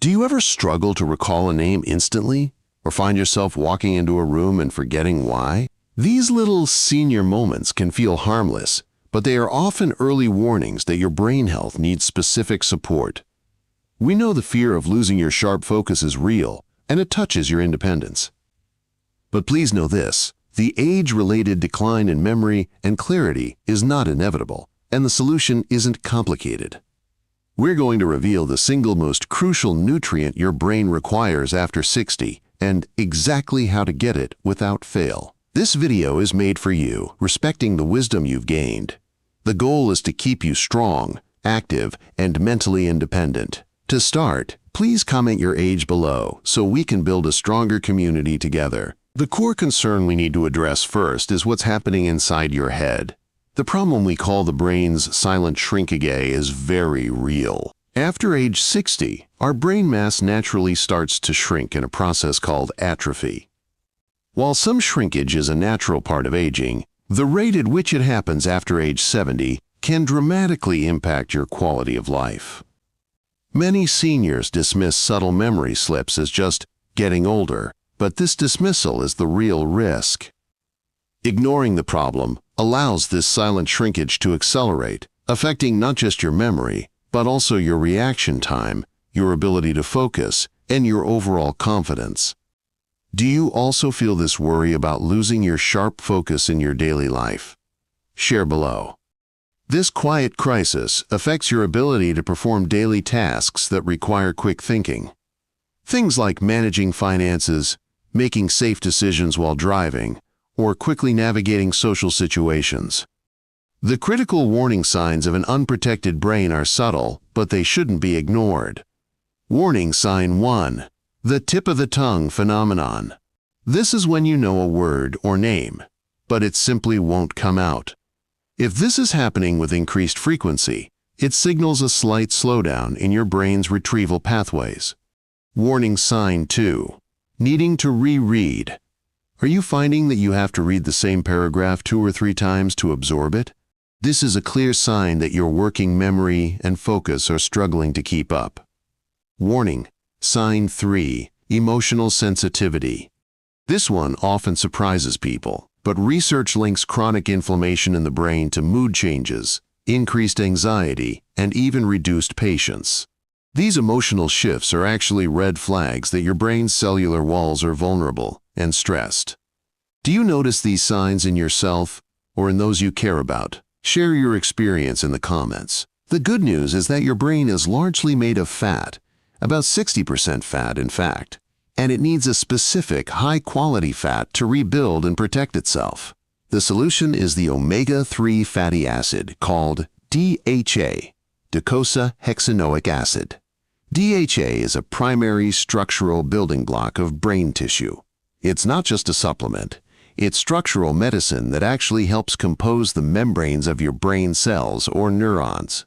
Do you ever struggle to recall a name instantly, or find yourself walking into a room and forgetting why? These little senior moments can feel harmless, but they are often early warnings that your brain health needs specific support. We know the fear of losing your sharp focus is real, and it touches your independence. But please know this, the age-related decline in memory and clarity is not inevitable, and the solution isn't complicated. We're going to reveal the single most crucial nutrient your brain requires after 60 and exactly how to get it without fail. This video is made for you, respecting the wisdom you've gained. The goal is to keep you strong, active, and mentally independent. To start, please comment your age below so we can build a stronger community together. The core concern we need to address first is what's happening inside your head. The problem we call the brain's silent shrinkage is very real. After age 60, our brain mass naturally starts to shrink in a process called atrophy. While some shrinkage is a natural part of aging, the rate at which it happens after age 70 can dramatically impact your quality of life. Many seniors dismiss subtle memory slips as just getting older, but this dismissal is the real risk. Ignoring the problem allows this silent shrinkage to accelerate, affecting not just your memory, but also your reaction time, your ability to focus, and your overall confidence. Do you also feel this worry about losing your sharp focus in your daily life? Share below. This quiet crisis affects your ability to perform daily tasks that require quick thinking. Things like managing finances, making safe decisions while driving, or quickly navigating social situations. The critical warning signs of an unprotected brain are subtle, but they shouldn't be ignored. Warning sign 1. The tip of the tongue phenomenon. This is when you know a word or name, but it simply won't come out. If this is happening with increased frequency, it signals a slight slowdown in your brain's retrieval pathways. Warning sign 2. Needing to reread. Are you finding that you have to read the same paragraph 2 or 3 times to absorb it? This is a clear sign that your working memory and focus are struggling to keep up. Warning. Sign 3. Emotional sensitivity. This one often surprises people, but research links chronic inflammation in the brain to mood changes, increased anxiety, and even reduced patience. These emotional shifts are actually red flags that your brain's cellular walls are vulnerable and stressed. Do you notice these signs in yourself or in those you care about? Share your experience in the comments. The good news is that your brain is largely made of fat, about 60% fat in fact, and it needs a specific high-quality fat to rebuild and protect itself. The solution is the omega-3 fatty acid called DHA, docosahexaenoic acid. DHA is a primary structural building block of brain tissue. It's not just a supplement, it's structural medicine that actually helps compose the membranes of your brain cells or neurons.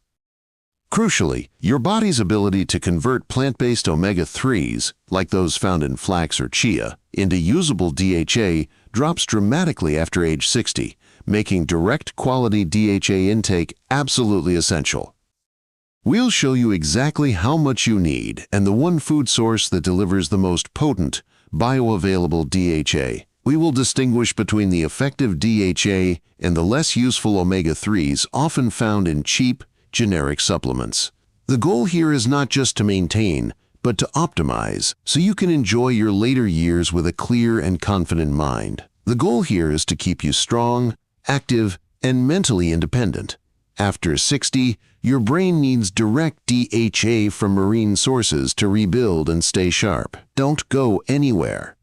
Crucially, your body's ability to convert plant-based omega-3s, like those found in flax or chia, into usable DHA drops dramatically after age 60, making direct quality DHA intake absolutely essential. We'll show you exactly how much you need and the one food source that delivers the most potent, bioavailable DHA. We will distinguish between the effective DHA and the less useful omega-3s often found in cheap, generic supplements. The goal here is not just to maintain, but to optimize, so you can enjoy your later years with a clear and confident mind. The goal here is to keep you strong, active, and mentally independent. After 60, your brain needs direct DHA from marine sources to rebuild and stay sharp. Don't go anywhere.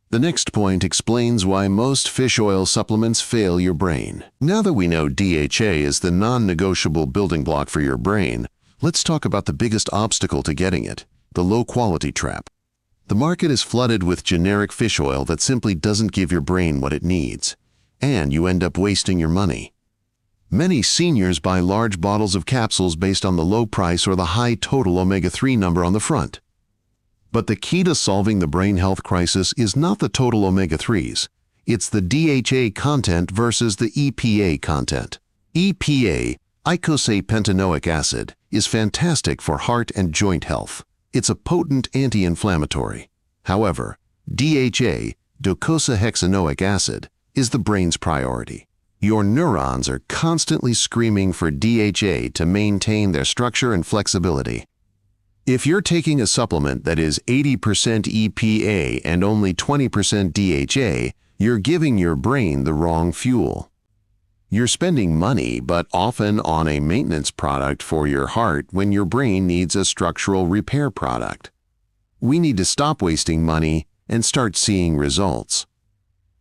The next point explains why most fish oil supplements fail your brain. Now that we know DHA is the non-negotiable building block for your brain, let's talk about the biggest obstacle to getting it, the low-quality trap. The market is flooded with generic fish oil that simply doesn't give your brain what it needs, and you end up wasting your money. Many seniors buy large bottles of capsules based on the low price or the high total omega-3 number on the front. But the key to solving the brain health crisis is not the total omega-3s. It's the DHA content versus the EPA content. EPA, eicosapentaenoic acid, is fantastic for heart and joint health. It's a potent anti-inflammatory. However, DHA, docosahexaenoic acid, is the brain's priority. Your neurons are constantly screaming for DHA to maintain their structure and flexibility. If you're taking a supplement that is 80% EPA and only 20% DHA, you're giving your brain the wrong fuel. You're spending money, but often on a maintenance product for your heart when your brain needs a structural repair product. We need to stop wasting money and start seeing results.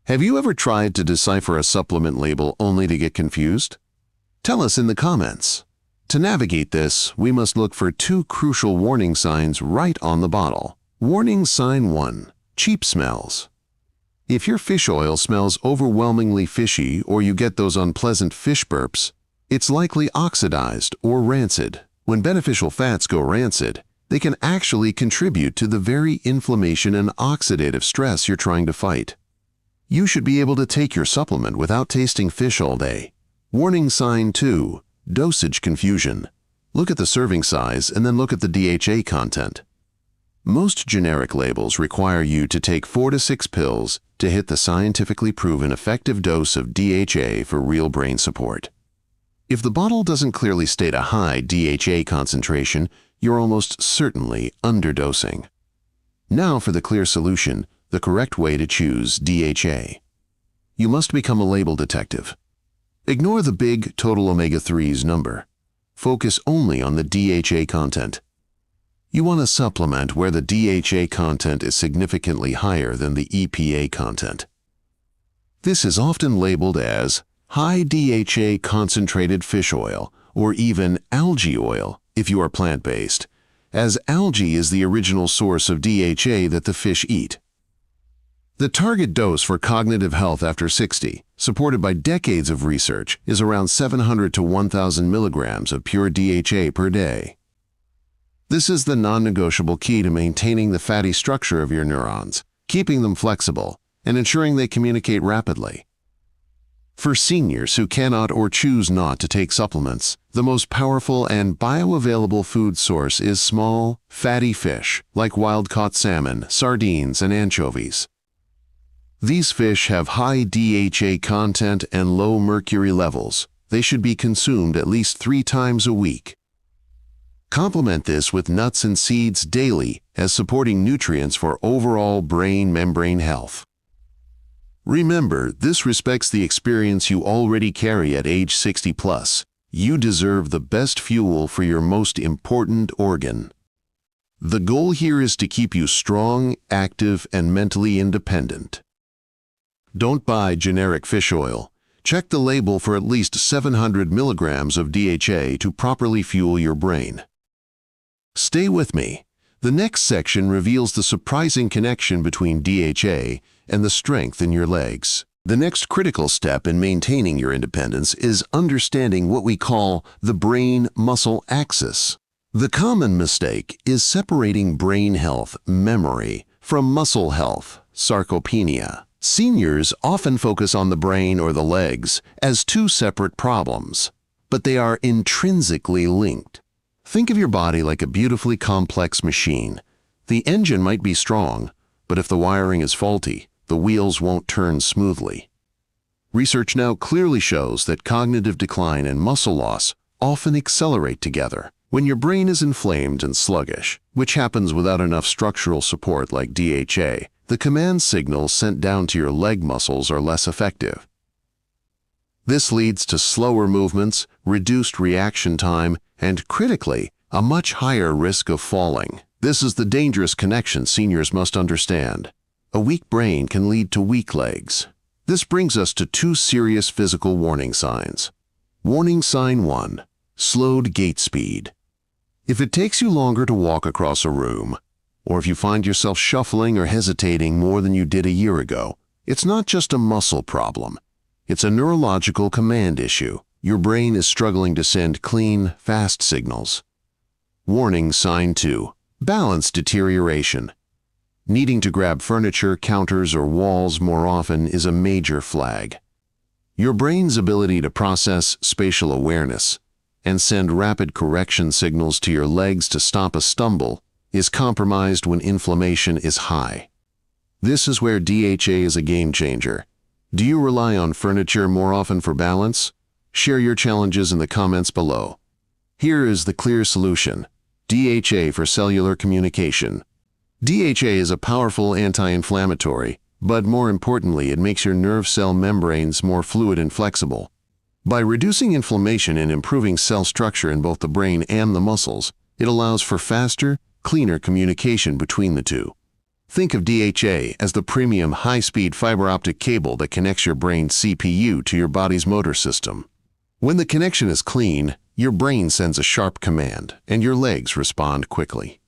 Have you ever tried to decipher a supplement label only to get confused? Tell us in the comments. To navigate this, we must look for two crucial warning signs right on the bottle. Warning sign 1: cheap smells. If your fish oil smells overwhelmingly fishy or you get those unpleasant fish burps, it's likely oxidized or rancid. When beneficial fats go rancid, they can actually contribute to the very inflammation and oxidative stress you're trying to fight. You should be able to take your supplement without tasting fish all day. Warning sign 2: dosage confusion. Look at the serving size and then look at the DHA content. Most generic labels require you to take 4 to 6 pills to hit the scientifically proven effective dose of DHA for real brain support. If the bottle doesn't clearly state a high DHA concentration, you're almost certainly underdosing. Now for the clear solution, the correct way to choose DHA. You must become a label detective. Ignore the big total omega-3s number. Focus only on the DHA content. You want a supplement where the DHA content is significantly higher than the EPA content. This is often labeled as high DHA concentrated fish oil or even algae oil if you are plant-based, as algae is the original source of DHA that the fish eat. The target dose for cognitive health after 60, supported by decades of research, is around 700 to 1,000 milligrams of pure DHA per day. This is the non-negotiable key to maintaining the fatty structure of your neurons, keeping them flexible, and ensuring they communicate rapidly. For seniors who cannot or choose not to take supplements, the most powerful and bioavailable food source is small, fatty fish like wild-caught salmon, sardines, and anchovies. These fish have high DHA content and low mercury levels. They should be consumed at least 3 times a week. Complement this with nuts and seeds daily as supporting nutrients for overall brain membrane health. Remember, this respects the experience you already carry at age 60 plus. You deserve the best fuel for your most important organ. The goal here is to keep you strong, active, and mentally independent. Don't buy generic fish oil. Check the label for at least 700 milligrams of DHA to properly fuel your brain. Stay with me. The next section reveals the surprising connection between DHA and the strength in your legs. The next critical step in maintaining your independence is understanding what we call the brain-muscle axis. The common mistake is separating brain health, memory, from muscle health, sarcopenia. Seniors often focus on the brain or the legs as 2 separate problems, but they are intrinsically linked. Think of your body like a beautifully complex machine. The engine might be strong, but if the wiring is faulty, the wheels won't turn smoothly. Research now clearly shows that cognitive decline and muscle loss often accelerate together. When your brain is inflamed and sluggish, which happens without enough structural support like DHA, the command signals sent down to your leg muscles are less effective. This leads to slower movements, reduced reaction time, and critically, a much higher risk of falling. This is the dangerous connection seniors must understand. A weak brain can lead to weak legs. This brings us to 2 serious physical warning signs. Warning sign 1: slowed gait speed. If it takes you longer to walk across a room, or if you find yourself shuffling or hesitating more than you did a year ago, it's not just a muscle problem. It's a neurological command issue. Your brain is struggling to send clean, fast signals. Warning sign 2: balance deterioration. Needing to grab furniture, counters, or walls more often is a major flag. Your brain's ability to process spatial awareness and send rapid correction signals to your legs to stop a stumble is compromised when inflammation is high. This is where DHA is a game changer. Do you rely on furniture more often for balance? Share your challenges in the comments below. Here is the clear solution: DHA for cellular communication. DHA is a powerful anti-inflammatory, but more importantly, it makes your nerve cell membranes more fluid and flexible. By reducing inflammation and improving cell structure in both the brain and the muscles, it allows for faster, cleaner communication between the two. Think of DHA as the premium high-speed fiber optic cable that connects your brain's CPU to your body's motor system. When the connection is clean, your brain sends a sharp command, and your legs respond quickly.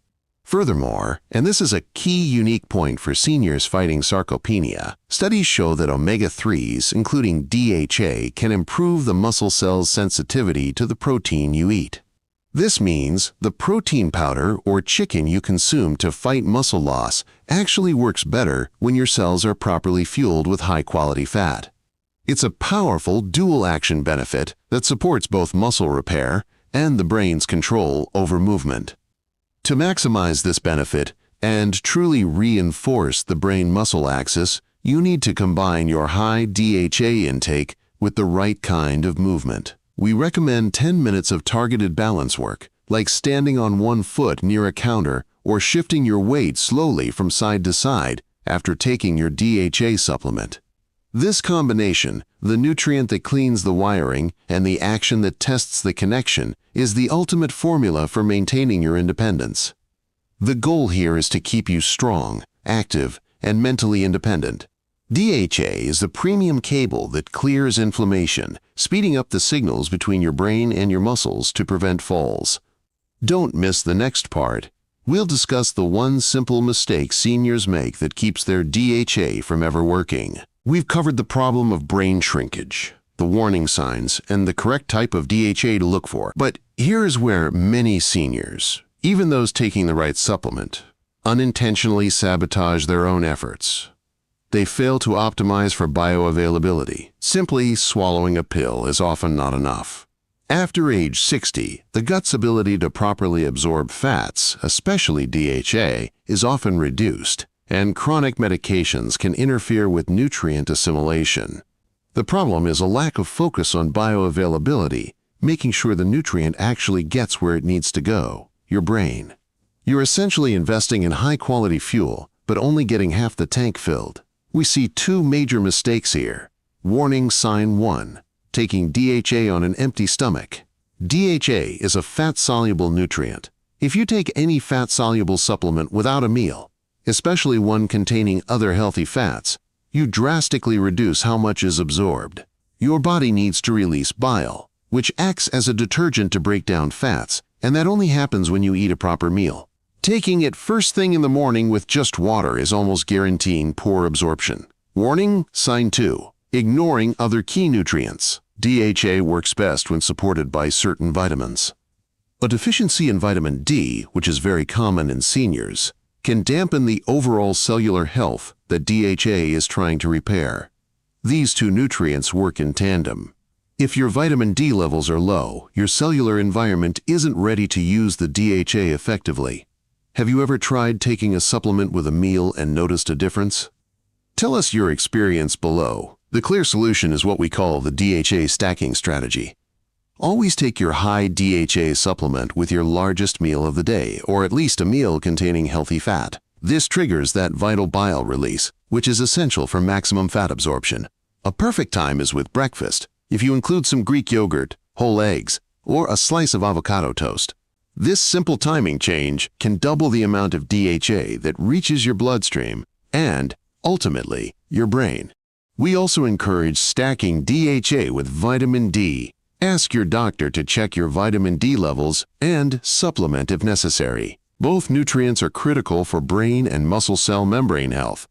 Furthermore, and this is a key unique point for seniors fighting sarcopenia, studies show that omega-3s, including DHA, can improve the muscle cell's sensitivity to the protein you eat. This means the protein powder or chicken you consume to fight muscle loss actually works better when your cells are properly fueled with high-quality fat. It's a powerful dual-action benefit that supports both muscle repair and the brain's control over movement. To maximize this benefit and truly reinforce the brain-muscle axis, you need to combine your high DHA intake with the right kind of movement. We recommend 10 minutes of targeted balance work, like standing on one foot near a counter or shifting your weight slowly from side to side after taking your DHA supplement. This combination, the nutrient that cleans the wiring and the action that tests the connection, is the ultimate formula for maintaining your independence. The goal here is to keep you strong, active, and mentally independent. DHA is the premium cable that clears inflammation, speeding up the signals between your brain and your muscles to prevent falls. Don't miss the next part. We'll discuss the one simple mistake seniors make that keeps their DHA from ever working. We've covered the problem of brain shrinkage, the warning signs, and the correct type of DHA to look for. But here is where many seniors, even those taking the right supplement, unintentionally sabotage their own efforts. They fail to optimize for bioavailability. Simply swallowing a pill is often not enough. After age 60, the gut's ability to properly absorb fats, especially DHA, is often reduced, and chronic medications can interfere with nutrient assimilation. The problem is a lack of focus on bioavailability, making sure the nutrient actually gets where it needs to go, your brain. You're essentially investing in high-quality fuel, but only getting half the tank filled. We see two major mistakes here. Warning sign 1. Taking DHA on an empty stomach. DHA is a fat-soluble nutrient. If you take any fat-soluble supplement without a meal, especially one containing other healthy fats, you drastically reduce how much is absorbed. Your body needs to release bile, which acts as a detergent to break down fats, and that only happens when you eat a proper meal. Taking it first thing in the morning with just water is almost guaranteeing poor absorption. Warning sign 2. Ignoring other key nutrients. DHA works best when supported by certain vitamins. A deficiency in vitamin D, which is very common in seniors, can dampen the overall cellular health that DHA is trying to repair. These two nutrients work in tandem. If your vitamin D levels are low, your cellular environment isn't ready to use the DHA effectively. Have you ever tried taking a supplement with a meal and noticed a difference? Tell us your experience below. The clear solution is what we call the DHA stacking strategy. Always take your high DHA supplement with your largest meal of the day, or at least a meal containing healthy fat. This triggers that vital bile release, which is essential for maximum fat absorption. A perfect time is with breakfast, if you include some Greek yogurt, whole eggs, or a slice of avocado toast. This simple timing change can double the amount of DHA that reaches your bloodstream and, ultimately, your brain. We also encourage stacking DHA with vitamin D. Ask your doctor to check your vitamin D levels and supplement if necessary. Both nutrients are critical for brain and muscle cell membrane health.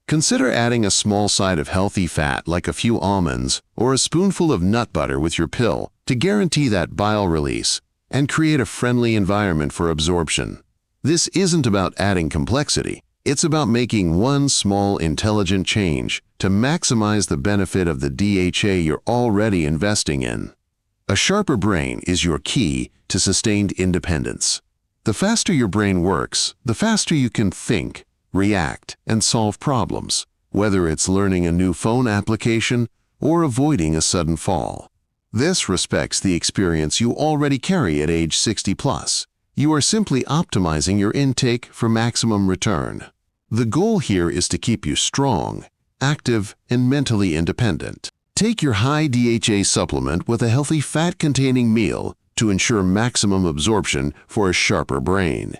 Consider adding a small side of healthy fat like a few almonds or a spoonful of nut butter with your pill to guarantee that bile release and create a friendly environment for absorption. This isn't about adding complexity. It's about making one small, intelligent change to maximize the benefit of the DHA you're already investing in. A sharper brain is your key to sustained independence. The faster your brain works, the faster you can think, react, and solve problems, whether it's learning a new phone application or avoiding a sudden fall. This respects the experience you already carry at age 60 plus. You are simply optimizing your intake for maximum return. The goal here is to keep you strong, active, and mentally independent. Take your high DHA supplement with a healthy fat-containing meal to ensure maximum absorption for a sharper brain.